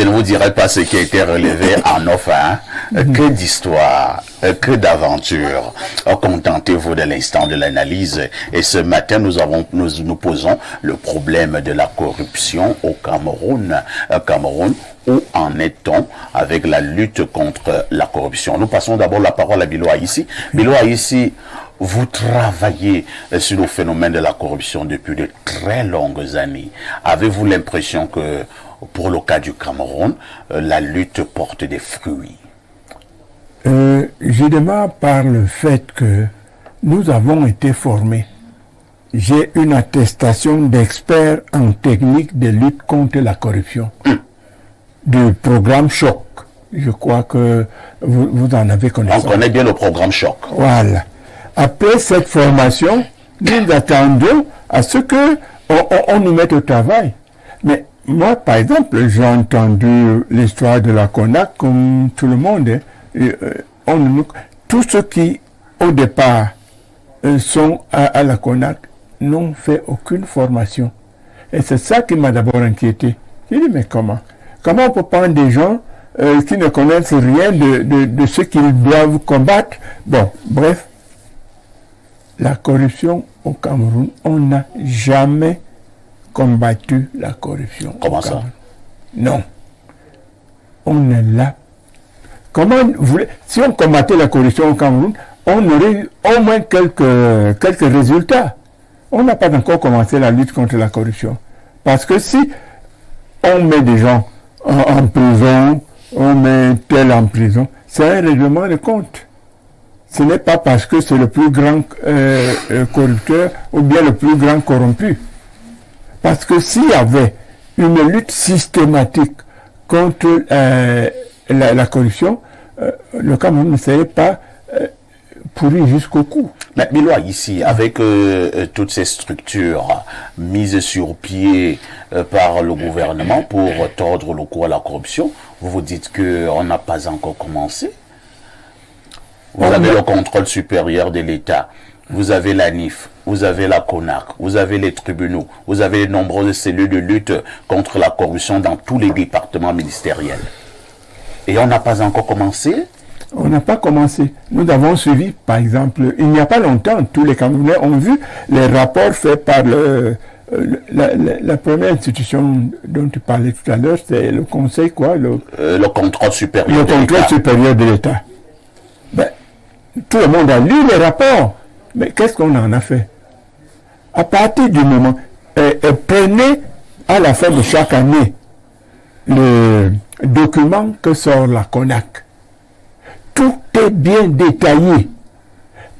je ne vous dirai pas ce qui a été relevé en offre. Que d'histoire, que d'aventure. Contentez-vous de l'instant de l'analyse. Et ce matin, nous posons le problème de la corruption au Cameroun. Cameroun, où en est-on avec la lutte contre la corruption? Nous passons d'abord la parole à Biloa ici. Biloa ici, vous travaillez sur le phénomène de la corruption depuis de très longues années. Avez-vous l'impression que, pour le cas du Cameroun, la lutte porte des fruits? Je démarre par le fait que nous avons été formés. J'ai une attestation d'expert en technique de lutte contre la corruption. Du programme Choc. Je crois que vous en avez connaissance. On connaît bien le programme Choc. Voilà. Après cette formation, nous attendons à ce que on nous mette au travail. Mais moi, par exemple, j'ai entendu l'histoire de la CONAC comme tout le monde. Tous ceux qui, au départ, sont à la CONAC n'ont fait aucune formation. Et c'est ça qui m'a d'abord inquiété. J'ai dit, mais comment on peut prendre des gens qui ne connaissent rien de ce qu'ils doivent combattre? Bon, bref. La corruption au Cameroun, on n'a jamais combattu la corruption. Comment ça? Non. On est là. Si on combattait la corruption au Cameroun, on aurait eu au moins quelques résultats. On n'a pas encore commencé la lutte contre la corruption. Parce que si on met des gens en prison, on met tel en prison, c'est un règlement de compte. Ce n'est pas parce que c'est le plus grand corrupteur ou bien le plus grand corrompu. Parce que s'il y avait une lutte systématique contre la corruption, le Cameroun ne serait pas pourri jusqu'au cou. Mais Biloa, ici, avec toutes ces structures mises sur pied par le gouvernement pour tordre le cou à la corruption, vous vous dites qu'on n'a pas encore commencé? Vous avez le contrôle supérieur de l'État, vous avez la NIF, vous avez la CONAC, vous avez les tribunaux, vous avez de nombreuses cellules de lutte contre la corruption dans tous les départements ministériels. Et on n'a pas encore commencé? On n'a pas commencé. Nous avons suivi, par exemple, il n'y a pas longtemps, tous les Camerounais ont vu les rapports faits par la première institution dont tu parlais tout à l'heure, c'est le conseil, quoi? Le contrôle supérieur le contrôle supérieur de l'État. Ben, tout le monde a lu les rapports. Mais qu'est-ce qu'on en a fait? À partir du moment, prenez à la fin de chaque année le document que sort la CONAC. Tout est bien détaillé.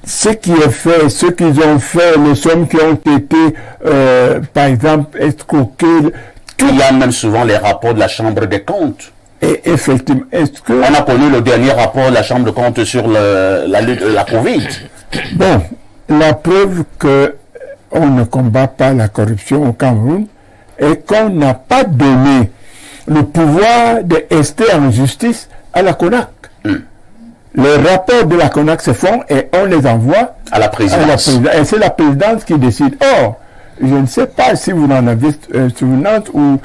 Ce qui est fait, ce qu'ils ont fait, les sommes qui ont été, par exemple, escroquées. Il y a même souvent les rapports de la Chambre des comptes. Et effectivement, on a connu le dernier rapport de la Chambre des comptes sur la lutte de la Covid. Bon, la preuve qu'on ne combat pas la corruption au Cameroun est qu'on n'a pas donné le pouvoir de rester en justice à la CONAC. Les rapports de la CONAC se font et on les envoie à la présidence. Et c'est la présidence qui décide. Or, je ne sais pas si vous en avez souvenance ou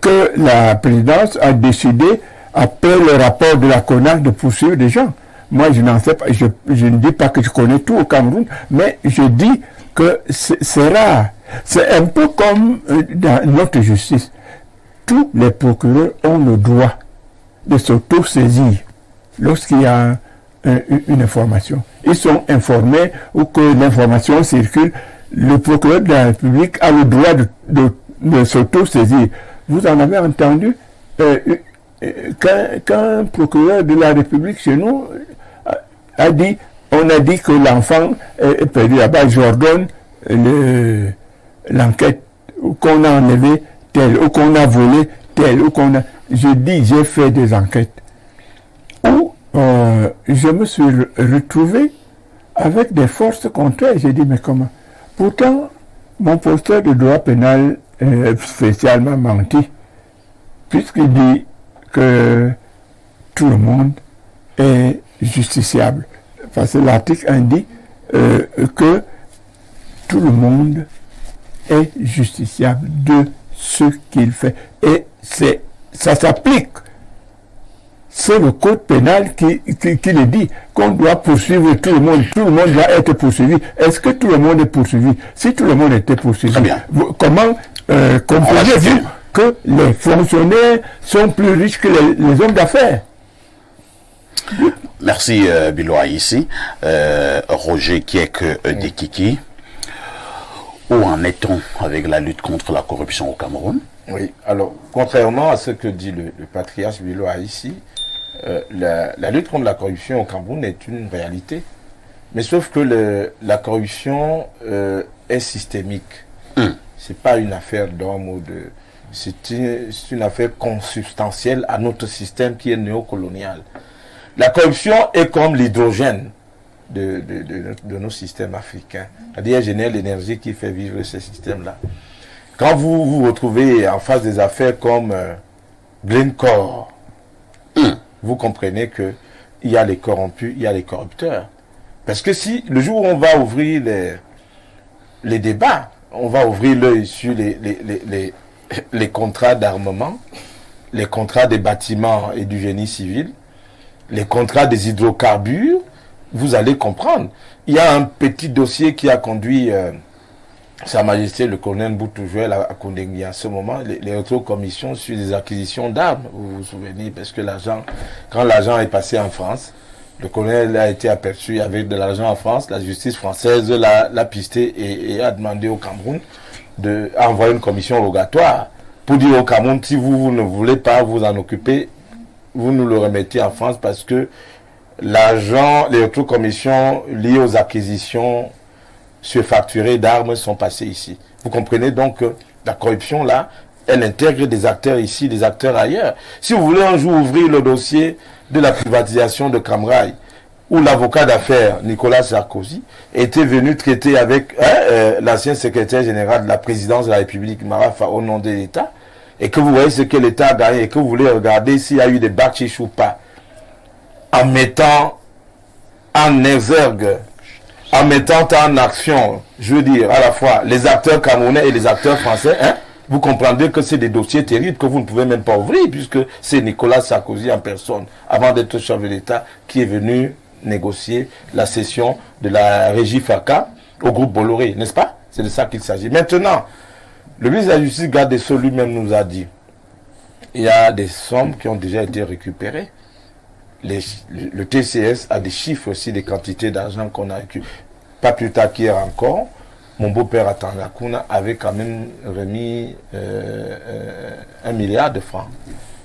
que la présidence a décidé, après le rapport de la CONAC, de poursuivre des gens. Moi, je n'en sais pas. Je ne dis pas que je connais tout au Cameroun, mais je dis que c'est rare. C'est un peu comme dans notre justice. Tous les procureurs ont le droit de s'auto-saisir lorsqu'il y a une information. Ils sont informés ou que l'information circule. Le procureur de la République a le droit de s'auto-saisir. Vous en avez entendu qu'un procureur de la République chez nous a dit, on a dit que l'enfant est perdu là-bas, j'ordonne l'enquête, ou qu'on a enlevé tel, ou qu'on a volé tel, ou qu'on a... j'ai fait des enquêtes où je me suis retrouvé avec des forces contraires. J'ai dit, mais comment? Pourtant, mon professeur de droit pénal est spécialement menti, puisqu'il dit que tout le monde est justiciable. Parce que l'article indique que tout le monde est justiciable de ce qu'il fait. Et c'est ça s'applique. C'est le code pénal qui le dit, qu'on doit poursuivre tout le monde doit être poursuivi. Est-ce que tout le monde est poursuivi? Si tout le monde était poursuivi, comment comprenez-vous que les fonctionnaires sont plus riches que les hommes d'affaires? Merci Biloa ici. Roger Kiek de Kiki. Où en est-on avec la lutte contre la corruption au Cameroun? Oui, alors, contrairement à ce que dit le patriarche Biloa ici, la lutte contre la corruption au Cameroun est une réalité. Mais sauf que la corruption est systémique. C'est pas une affaire d'homme ou de... C'est une affaire consubstantielle à notre système qui est néocolonial. La corruption est comme l'hydrogène de nos systèmes africains. C'est-à-dire, elle génère l'énergie qui fait vivre ces systèmes-là. Quand vous vous retrouvez en face des affaires comme Glencore, vous comprenez que il y a les corrompus, il y a les corrupteurs. Parce que si le jour où on va ouvrir les débats, on va ouvrir l'œil sur les contrats d'armement, les contrats des bâtiments et du génie civil, les contrats des hydrocarbures, vous allez comprendre. Il y a un petit dossier qui a conduit Sa Majesté le colonel Boutoujoel à Kondengui en ce moment, les rétrocommissions sur les acquisitions d'armes. Vous vous souvenez, parce que quand l'argent est passé en France, le colonel a été aperçu avec de l'argent en France, la justice française l'a pisté et a demandé au Cameroun d'envoyer une commission rogatoire pour dire au Cameroun, si vous ne voulez pas vous en occuper, vous nous le remettez en France parce que l'argent, les rétrocommissions liées aux acquisitions surfacturées d'armes sont passées ici. Vous comprenez donc que la corruption là, elle intègre des acteurs ici, des acteurs ailleurs. Si vous voulez un jour ouvrir le dossier de la privatisation de Camrail, où l'avocat d'affaires Nicolas Sarkozy était venu traiter avec l'ancien secrétaire général de la présidence de la République, Marafa, au nom de l'État, et que vous voyez ce que l'État a gagné, et que vous voulez regarder s'il y a eu des bakchiches ou pas, en mettant en exergue, en mettant en action, je veux dire, à la fois les acteurs camerounais et les acteurs français, vous comprendrez que c'est des dossiers terribles que vous ne pouvez même pas ouvrir, puisque c'est Nicolas Sarkozy en personne, avant d'être chef de l'État, qui est venu négocier la cession de la régie FACA au groupe Bolloré, n'est-ce pas? C'est de ça qu'il s'agit. Maintenant, le ministre de la Justice, garde des Sceaux lui-même nous a dit, il y a des sommes qui ont déjà été récupérées. Le TCS a des chiffres aussi des quantités d'argent qu'on a récupérées. Pas plus tard qu'hier encore, mon beau-père à Tangakuna avait quand même remis 1 milliard de francs.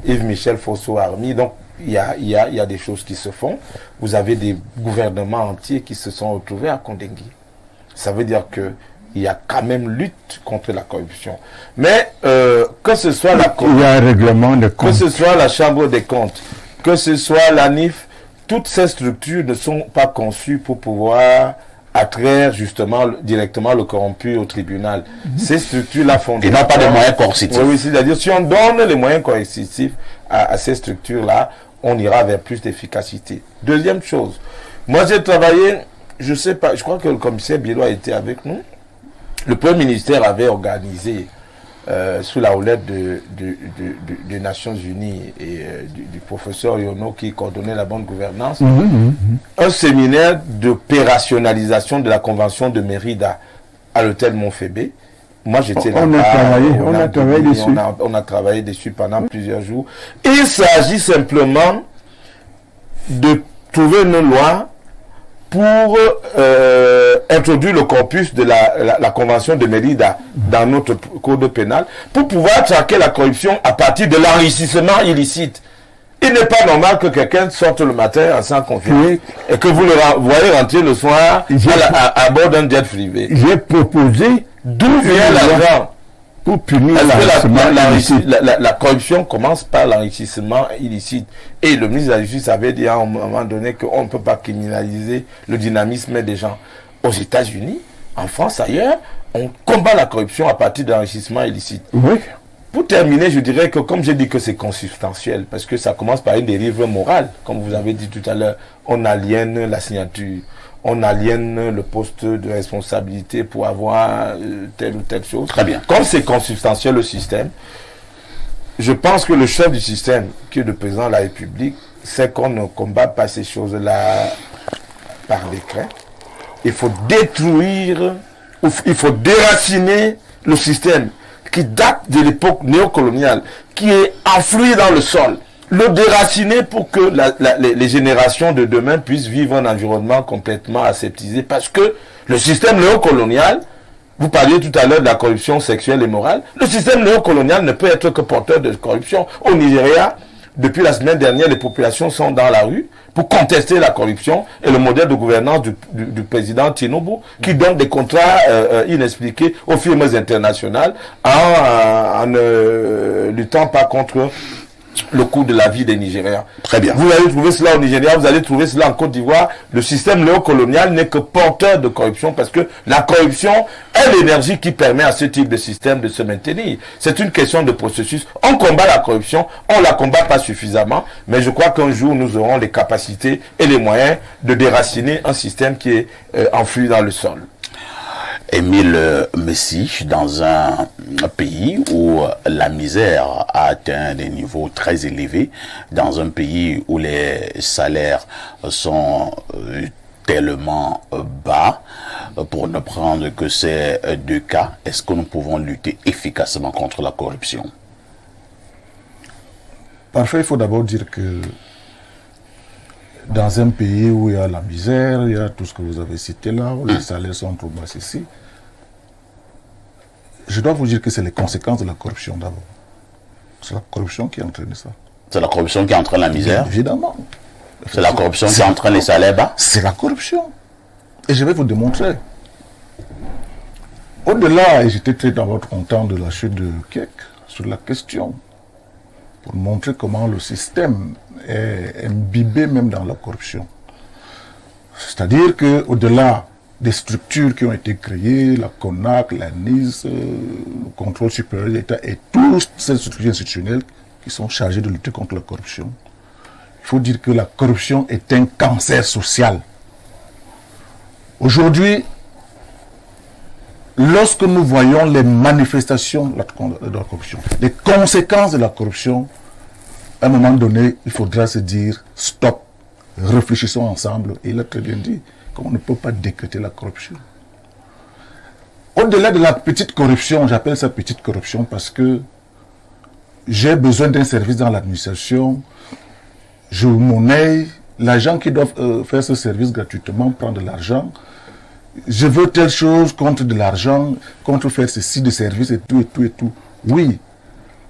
Yves-Michel Fosso a remis. Donc, il y a des choses qui se font. Vous avez des gouvernements entiers qui se sont retrouvés à Kondengui. Ça veut dire que il y a quand même lutte contre la corruption. Mais que ce soit il y a un règlement de compte. Que ce soit la Chambre des comptes, que ce soit la NIF, toutes ces structures ne sont pas conçues pour pouvoir attraire justement directement le corrompu au tribunal. Ces structures-là font... Ils n'ont pas de moyens coercitifs. Oui, c'est-à-dire si on donne les moyens coercitifs à ces structures-là, on ira vers plus d'efficacité. Deuxième chose, moi j'ai travaillé, je sais pas, je crois que le commissaire Biloa était avec nous. Le Premier ministère avait organisé sous la houlette des Nations Unies et du professeur Yono qui coordonnait la bonne gouvernance, un séminaire d'opérationnalisation de la Convention de Mérida à l'hôtel Montfébé. Moi, j'étais là. On a travaillé dessus pendant plusieurs jours. Il s'agit simplement de trouver une loi pour introduire le corpus de la Convention de Mérida dans notre code pénal, pour pouvoir traquer la corruption à partir de l'enrichissement illicite. Il n'est pas normal que quelqu'un sorte le matin sans confiance et que vous le voyez rentrer le soir à bord d'un jet privé. J'ai proposé d'où vient l'argent pour punir la corruption commence par l'enrichissement illicite. Et le ministre de la Justice avait dit à un moment donné qu'on ne peut pas criminaliser le dynamisme des gens. Aux États-Unis, en France, ailleurs, on combat la corruption à partir de l'enrichissement illicite. Oui. Pour terminer, je dirais que, comme j'ai dit que c'est consubstantiel, parce que ça commence par une dérive morale, comme vous avez dit tout à l'heure, on aliène la signature, on aliène le poste de responsabilité pour avoir telle ou telle chose. Très bien. Comme c'est consubstantiel le système, je pense que le chef du système, qui est le président de la République, sait qu'on ne combat pas ces choses-là par décret. Il faut détruire, il faut déraciner le système qui date de l'époque néocoloniale, qui est enfoui dans le sol. Le déraciner pour que les générations de demain puissent vivre un environnement complètement aseptisé. Parce que le système néocolonial, vous parliez tout à l'heure de la corruption sexuelle et morale, le système néocolonial ne peut être que porteur de corruption. Au Nigeria, depuis la semaine dernière, les populations sont dans la rue pour contester la corruption et le modèle de gouvernance du président Tinubu, qui donne des contrats inexpliqués aux firmes internationales en ne luttant pas contre le coût de la vie des Nigériens. Très bien. Vous allez trouver cela au Nigeria, vous allez trouver cela en Côte d'Ivoire. Le système néocolonial n'est que porteur de corruption parce que la corruption est l'énergie qui permet à ce type de système de se maintenir. C'est une question de processus. On combat la corruption, on la combat pas suffisamment, mais je crois qu'un jour nous aurons les capacités et les moyens de déraciner un système qui est enfoui dans le sol. Émile Messi, dans un pays où la misère a atteint des niveaux très élevés, dans un pays où les salaires sont tellement bas, pour ne prendre que ces deux cas, est-ce que nous pouvons lutter efficacement contre la corruption? Parfait, il faut d'abord dire que dans un pays où il y a la misère, il y a tout ce que vous avez cité là, où les salaires sont trop bas ici, je dois vous dire que c'est les conséquences de la corruption d'abord. C'est la corruption qui entraîne ça. C'est la corruption qui entraîne la misère? Évidemment. C'est la corruption qui entraîne les salaires bas? C'est la corruption. Et je vais vous démontrer. Au-delà, et j'étais très d'abord content de la chute de Kek sur la question, pour montrer comment le système est imbibé même dans la corruption. C'est-à-dire qu'au-delà des structures qui ont été créées, la CONAC, la NIS, le contrôle supérieur de l'État et toutes ces structures institutionnelles qui sont chargées de lutter contre la corruption, il faut dire que la corruption est un cancer social. Aujourd'hui, lorsque nous voyons les manifestations de la corruption, les conséquences de la corruption, à un moment donné, il faudra se dire stop, réfléchissons ensemble. Et il a très bien dit qu'on ne peut pas décréter la corruption. Au-delà de la petite corruption, j'appelle ça petite corruption parce que j'ai besoin d'un service dans l'administration, je monnaie, l'agent qui doit faire ce service gratuitement prend de l'argent, je veux telle chose contre de l'argent, contre faire ceci de service et tout, et tout, et tout. Oui,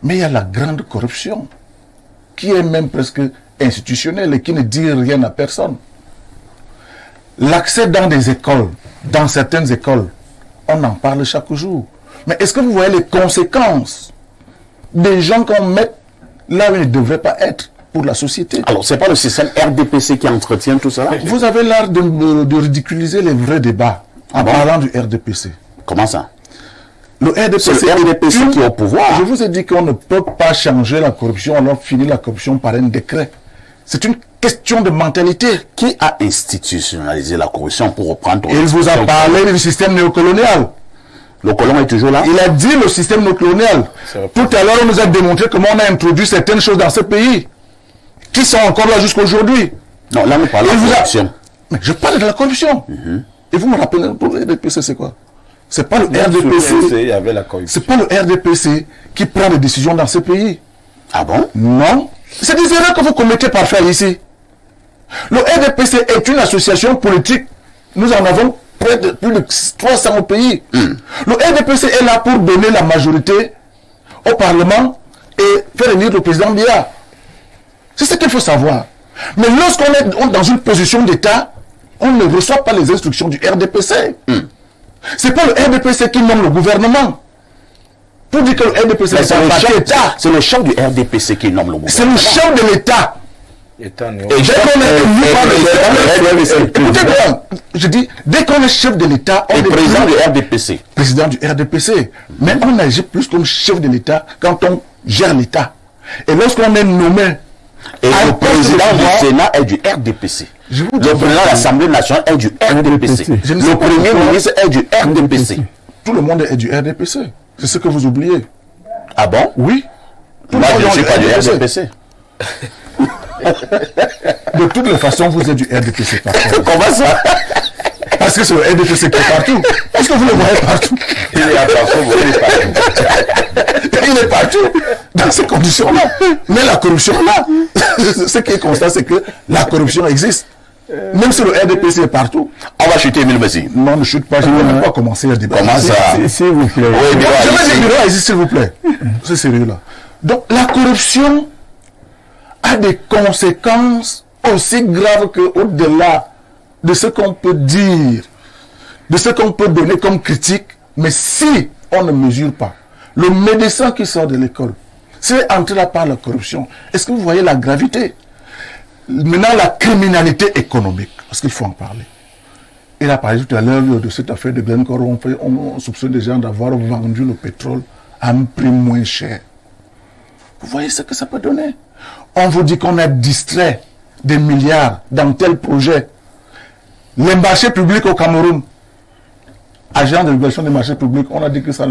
mais il y a la grande corruption qui est même presque institutionnelle et qui ne dit rien à personne. L'accès dans des écoles, dans certaines écoles, on en parle chaque jour. Mais est-ce que vous voyez les conséquences des gens qu'on met là où ils ne devraient pas être pour la société? Alors, c'est pas le système RDPC qui entretient tout cela? Vous avez l'art de ridiculiser les vrais débats en parlant du RDPC. Comment ça? Le RDPC, c'est le RDPC qui est au pouvoir. Je vous ai dit qu'on ne peut pas changer la corruption, on a fini la corruption par un décret. C'est une question de mentalité. Qui a institutionnalisé la corruption pour reprendre... Il vous a parlé du système néocolonial. Le colon est toujours là? Il a dit le système néocolonial. Tout à l'heure, on nous a démontré comment on a introduit certaines choses dans ce pays qui sont encore là jusqu'aujourd'hui. Non, là, nous parlons de corruption. Mais je parle de la corruption. Et vous me rappelez, pour le RDPC, c'est quoi? C'est pas le RDPC. C'est pas le RDPC qui prend des décisions dans ce pays. Ah bon? Non. C'est des erreurs que vous commettez parfois ici. Le RDPC est une association politique. Nous en avons près de plus de 300 au pays. Le RDPC est là pour donner la majorité au Parlement et faire élire le président Biya. C'est ce qu'il faut savoir. Mais lorsqu'on est dans une position d'État, on ne reçoit pas les instructions du RDPC. C'est pas le RDPC qui nomme le gouvernement. Pour dire que le RDPC c'est le chef du RDPC qui nomme le gouvernement. C'est le chef de l'État. Et dès qu'on est élu par l'État, je dis, dès qu'on est chef de l'État, on est président du RDPC. Président du RDPC. Mais on agit plus comme chef de l'État quand on gère l'État. Et lorsqu'on est nommé, et le président du Sénat est du RDPC. Le président de l'Assemblée nationale est du RDPC. Le premier ministre est du RDPC. Tout le monde est du RDPC. C'est ce que vous oubliez. Ah bon? Oui. Moi, je ne suis pas du RDPC. De toutes les façons, vous êtes du RDPC partout. Comment ça? Parce que c'est le RDPC qui est partout. Est-ce que vous le voyez partout? Il est partout, vous voyez partout. Il est partout dans ces conditions-là. Mais la corruption là, ce qui est constant, c'est que la corruption existe. Même si le RDPC est partout. On va chuter Emile Messi. Non, ne chute pas, je ne vais même pas commencer à débattre. Comment ça? S'il vous plaît. Oui, Je vais dire Bilo Haïti, s'il vous plaît. C'est sérieux là. Donc la corruption a des conséquences aussi graves qu'au-delà de ce qu'on peut dire, de ce qu'on peut donner comme critique, mais si on ne mesure pas, le médecin qui sort de l'école, s'il est entré là par la corruption, est-ce que vous voyez la gravité? Maintenant, la criminalité économique, parce qu'il faut en parler. Il a parlé tout à l'heure de cette affaire de Glencore, on soupçonne des gens d'avoir vendu le pétrole à un prix moins cher. Vous voyez ce que ça peut donner? On vous dit qu'on a distrait des milliards dans tel projet. Les marchés publics au Cameroun, agent de régulation des marchés publics, on a dit que ça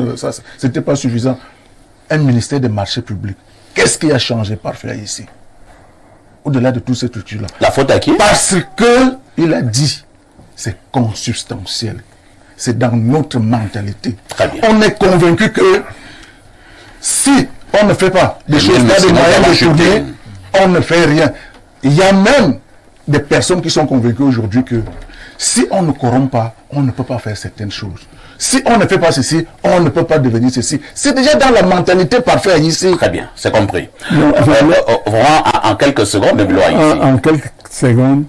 c'était pas suffisant. Un ministère des marchés publics. Qu'est-ce qui a changé par faire ici? Au-delà de toutes ces structures-là. La faute à qui? Parce que il a dit, c'est consubstantiel. C'est dans notre mentalité. Très bien. On est convaincu que si on ne fait pas des choses, pas des moyens de tourner, on ne fait rien. Il y a même des personnes qui sont convaincues aujourd'hui que si on ne corrompt pas, on ne peut pas faire certaines choses. Si on ne fait pas ceci, on ne peut pas devenir ceci. C'est déjà dans la mentalité parfaite ici. Très bien, c'est compris. Non, Vraiment, en quelques secondes, Emile Haïti. en quelques secondes,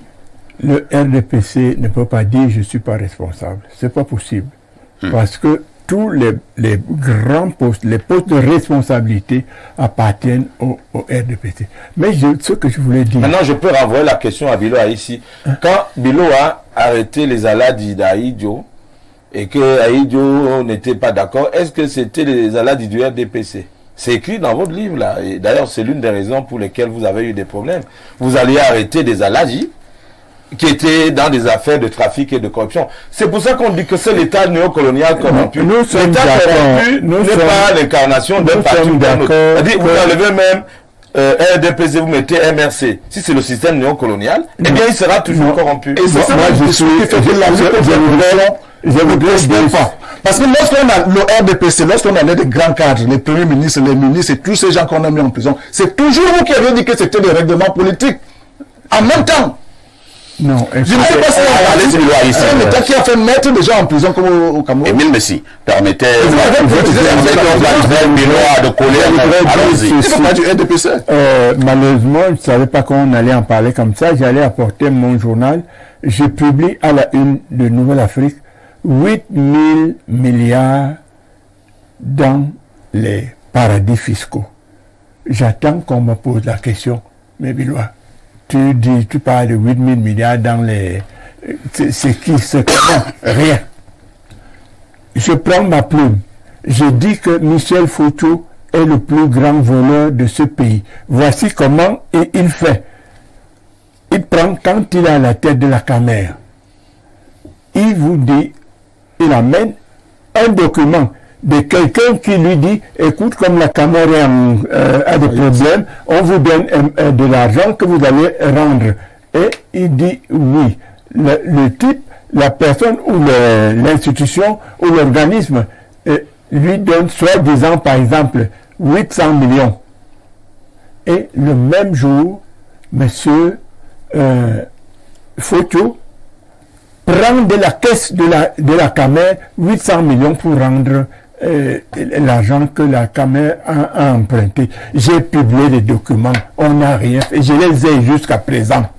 le RDPC ne peut pas dire je ne suis pas responsable. C'est pas possible. Parce que tous les grands postes, les postes de responsabilité appartiennent au RDPC. Mais ce que je voulais dire... Maintenant, je peux renvoyer la question à Bilo ici. Quand Bilo a arrêté les Aladi d'Aïdjo et que Aïdjo n'était pas d'accord, est-ce que c'était les Aladi du RDPC? C'est écrit dans votre livre là. Et d'ailleurs, c'est l'une des raisons pour lesquelles vous avez eu des problèmes. Vous alliez arrêter des Aladi qui étaient dans des affaires de trafic et de corruption. C'est pour ça qu'on dit que c'est l'État néocolonial corrompu. L'État corrompu n'est pas l'incarnation d'un parti ou d'un autre. C'est-à-dire, vous enlevez même RDPC, vous mettez MRC. Si c'est le système néocolonial, eh bien, il sera toujours corrompu. Et c'est ça qui fait que la je voudrais pas. Parce que lorsqu'on a le RDPC, lorsqu'on a des grands cadres, les premiers ministres, les ministres et tous ces gens qu'on a mis en prison, c'est toujours vous qui avez dit que c'était des règlements politiques. En même temps. Non, je ne sais pas si c'est un État qui a fait mettre des gens en prison comme au Cameroun. Emile Messi, permettez de coller. C'est pas du RDPC. Malheureusement, je ne savais pas qu'on allait en parler comme ça. J'allais apporter mon journal. Je publie à la une de Nouvelle-Afrique 8 000 milliards dans les paradis fiscaux. J'attends qu'on me pose la question. Mais Bilois, tu parles de 8 000 milliards dans les... C'est qui? C'est comment? Rien. Je prends ma plume. Je dis que Michel Foucault est le plus grand voleur de ce pays. Voici comment il fait. Il prend, quand il est à la tête de la caméra, il vous dit, il amène un document de quelqu'un qui lui dit, écoute, comme la caméra a des problèmes, on vous donne de l'argent que vous allez rendre. Et il dit oui. Le type, la personne ou l'institution ou l'organisme lui donne soi-disant, par exemple, 800 millions. Et le même jour, monsieur Foucault prend de la caisse de la caméra 800 millions pour rendre l'argent que la caméra a emprunté. J'ai publié les documents, on n'a rien fait, je les ai jusqu'à présent.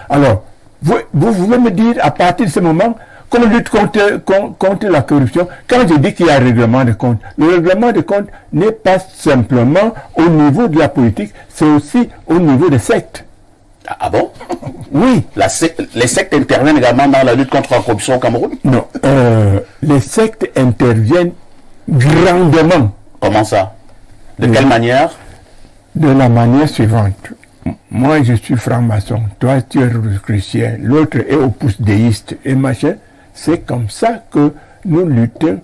Alors, vous voulez me dire, à partir de ce moment, qu'on lutte contre la corruption, quand je dis qu'il y a un règlement de compte, le règlement de compte n'est pas simplement au niveau de la politique, c'est aussi au niveau des sectes. Ah bon? Oui. Les sectes interviennent également dans la lutte contre la corruption au Cameroun? Non. Les sectes interviennent grandement. Comment ça? De quelle manière? De la manière suivante. Moi, je suis franc-maçon. Toi, tu es chrétien. L'autre est opus déiste et machin. C'est comme ça que nous luttons.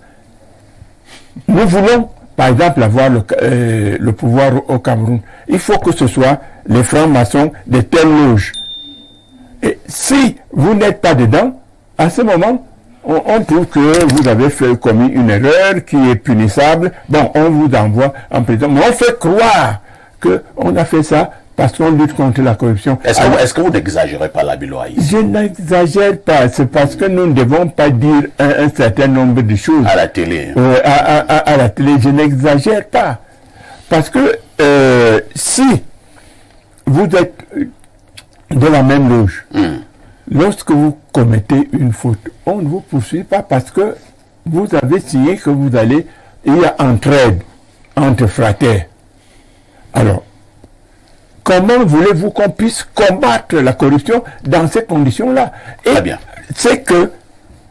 Nous voulons par exemple, avoir le pouvoir au Cameroun, il faut que ce soit les francs-maçons de telle loge. Et si vous n'êtes pas dedans, à ce moment, on trouve que vous avez commis une erreur qui est punissable. Bon, on vous envoie en prison. Mais on fait croire qu'on a fait ça parce qu'on lutte contre la corruption. Est-ce que vous n'exagérez pas la Biloa ici? Je n'exagère pas. C'est parce que nous ne devons pas dire un certain nombre de choses. À la télé. À la télé, je n'exagère pas. Parce que si vous êtes de la même loge, lorsque vous commettez une faute, on ne vous poursuit pas parce que vous avez signé que il y a entraide entre fraternes. Alors, comment voulez-vous qu'on puisse combattre la corruption dans ces conditions-là? Très bien. C'est que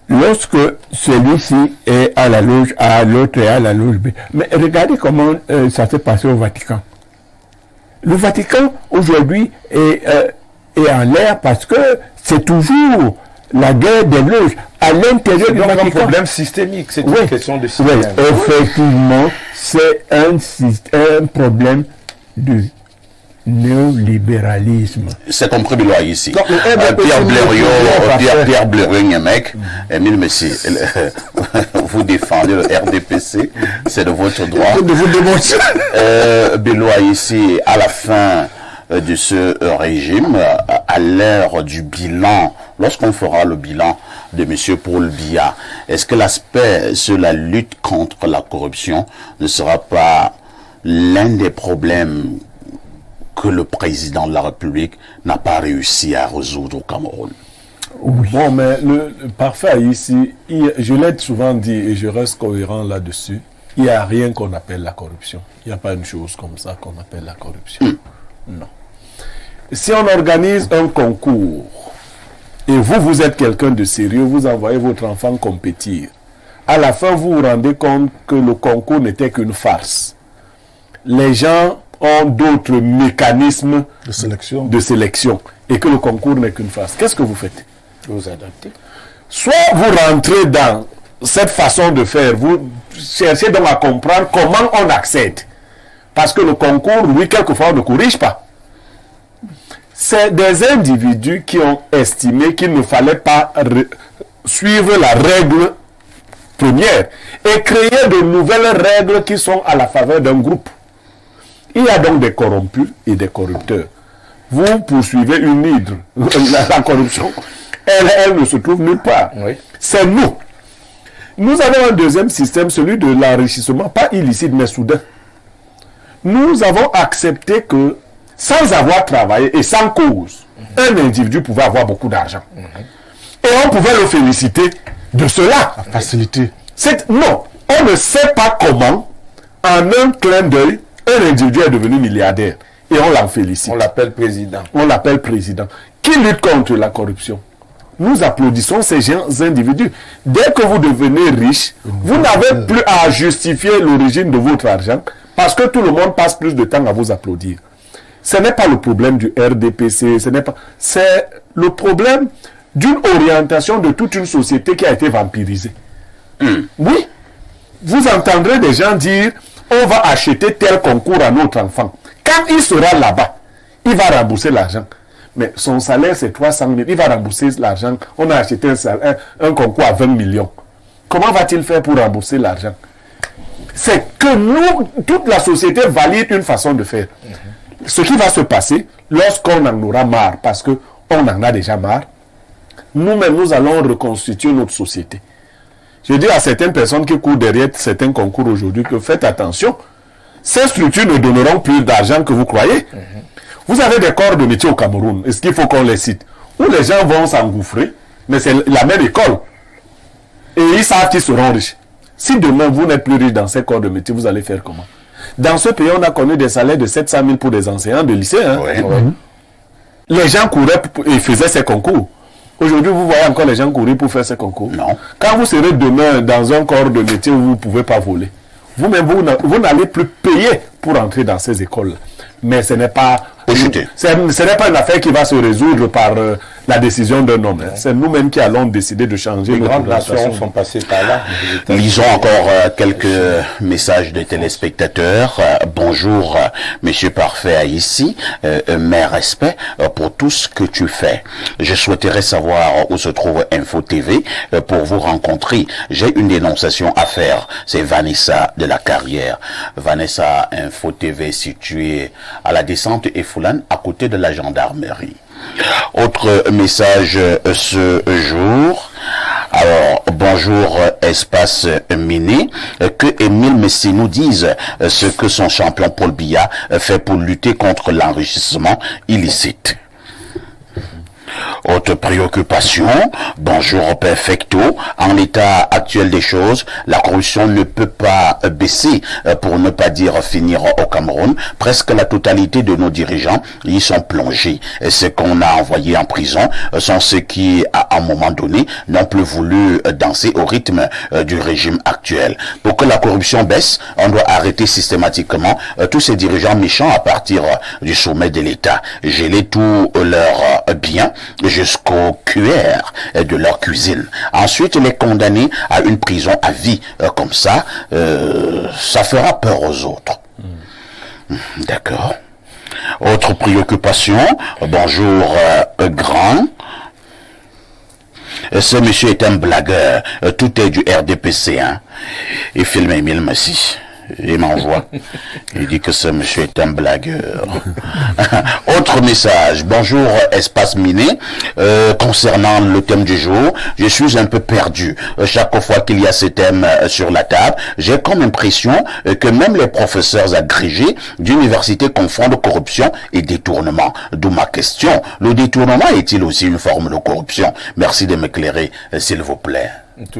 lorsque celui-ci est à la loge A, l'autre est à la loge B. Mais regardez comment ça s'est passé au Vatican. Le Vatican, aujourd'hui, est en l'air parce que c'est toujours la guerre des loges à l'intérieur du Vatican. C'est un problème systémique, c'est une question de système. Oui, effectivement, c'est un problème de néolibéralisme. C'est compris Biloa ici. Donc, Pierre Blériot, mec, Émile Messi, vous défendez le RDPC, c'est de votre droit. De vous démontrer. Biloa ici, à la fin de ce régime, à l'ère du bilan, lorsqu'on fera le bilan de M. Paul Biya, est-ce que l'aspect sur la lutte contre la corruption ne sera pas l'un des problèmes que le président de la République n'a pas réussi à résoudre au Cameroun? Oui. Bon, mais le parfait ici, je l'ai souvent dit et je reste cohérent là-dessus, il n'y a rien qu'on appelle la corruption. Il n'y a pas une chose comme ça qu'on appelle la corruption. Non. Si on organise un concours et vous êtes quelqu'un de sérieux, vous envoyez votre enfant compétir, à la fin vous vous rendez compte que le concours n'était qu'une farce. Les gens ont d'autres mécanismes de sélection et que le concours n'est qu'une farce. Qu'est-ce que vous faites? Vous adaptez. Soit vous rentrez dans cette façon de faire, vous cherchez donc à comprendre comment on accède. Parce que le concours, lui, quelquefois, on ne corrige pas. C'est des individus qui ont estimé qu'il ne fallait pas suivre la règle première et créer de nouvelles règles qui sont à la faveur d'un groupe. Il y a donc des corrompus et des corrupteurs. Vous poursuivez une hydre. La corruption, elle ne se trouve nulle part. Oui. C'est nous. Nous avons un deuxième système, celui de l'enrichissement, pas illicite, mais soudain. Nous avons accepté que, sans avoir travaillé et sans cause, un individu pouvait avoir beaucoup d'argent. Et on pouvait le féliciter de cela. Facilité. Non, on ne sait pas comment, en un clin d'œil, un individu est devenu milliardaire. Et on l'en félicite. On l'appelle président. On l'appelle président. Qui lutte contre la corruption? Nous applaudissons ces gens individus. Dès que vous devenez riche, vous n'avez plus à justifier l'origine de votre argent parce que tout le monde passe plus de temps à vous applaudir. Ce n'est pas le problème du RDPC, c'est le problème d'une orientation de toute une société qui a été vampirisée. Oui, vous entendrez des gens dire on va acheter tel concours à notre enfant. Quand il sera là-bas, il va rembourser l'argent. Mais son salaire, c'est 300 000. Il va rembourser l'argent. On a acheté un concours à 20 millions. Comment va-t-il faire pour rembourser l'argent? C'est que nous, toute la société valide une façon de faire. Ce qui va se passer lorsqu'on en aura marre, parce qu'on en a déjà marre, nous-mêmes, nous allons reconstituer notre société. Je dis à certaines personnes qui courent derrière certains concours aujourd'hui que faites attention. Ces structures ne donneront plus d'argent que vous croyez. Vous avez des corps de métier au Cameroun, est-ce qu'il faut qu'on les cite, où les gens vont s'engouffrer, mais c'est la même école. Et ils savent qu'ils seront riches. Si demain vous n'êtes plus riche dans ces corps de métier, vous allez faire comment? Dans ce pays, on a connu des salaires de 700 000 pour des enseignants de lycée. Les gens couraient et faisaient ces concours. Aujourd'hui, vous voyez encore les gens courir pour faire ces concours. Non. Quand vous serez demain dans un corps de métier où vous ne pouvez pas voler, vous-même, vous n'allez plus payer pour entrer dans ces écoles. Mais ce n'est pas... Ce n'est pas une affaire qui va se résoudre par la décision d'un homme. C'est nous-mêmes qui allons décider de changer Les notre grandes nations orientation. sont passées par là. Lisons encore quelques messages de téléspectateurs. Bonjour, Monsieur Parfait ici. Mes respects pour tout ce que tu fais. Je souhaiterais savoir où se trouve Info TV pour vous rencontrer. J'ai une dénonciation à faire. C'est Vanessa de la Carrière. Vanessa, Info TV située à la descente Effoulane, à côté de la gendarmerie. Autre message ce jour. Alors, bonjour Espace Miné, que Émile Messi nous dise ce que son champion Paul Biya fait pour lutter contre l'enrichissement illicite. Autre préoccupation, bonjour Perfecto, en l'état actuel des choses, la corruption ne peut pas baisser, pour ne pas dire finir au Cameroun. Presque la totalité de nos dirigeants y sont plongés. Ce qu'on a envoyé en prison sont ceux qui, à un moment donné, n'ont plus voulu danser au rythme du régime actuel. Pour que la corruption baisse, on doit arrêter systématiquement tous ces dirigeants méchants à partir du sommet de l'État, geler tous leurs biens jusqu'au cuir de leur cuisine. Ensuite, les condamner à une prison à vie. Comme ça, ça fera peur aux autres. D'accord. Autre préoccupation. Bonjour, grand. Ce monsieur est un blagueur. Tout est du RDPC. Hein. Il filme Émile Messi. Il m'envoie. Il dit que ce monsieur est un blagueur. Autre message. Bonjour, Espace Miné. Concernant le thème du jour, je suis un peu perdu. Chaque fois qu'il y a ce thème sur la table, j'ai comme impression que même les professeurs agrégés d'université confondent corruption et détournement. D'où ma question. Le détournement est-il aussi une forme de corruption? Merci de m'éclairer, s'il vous plaît.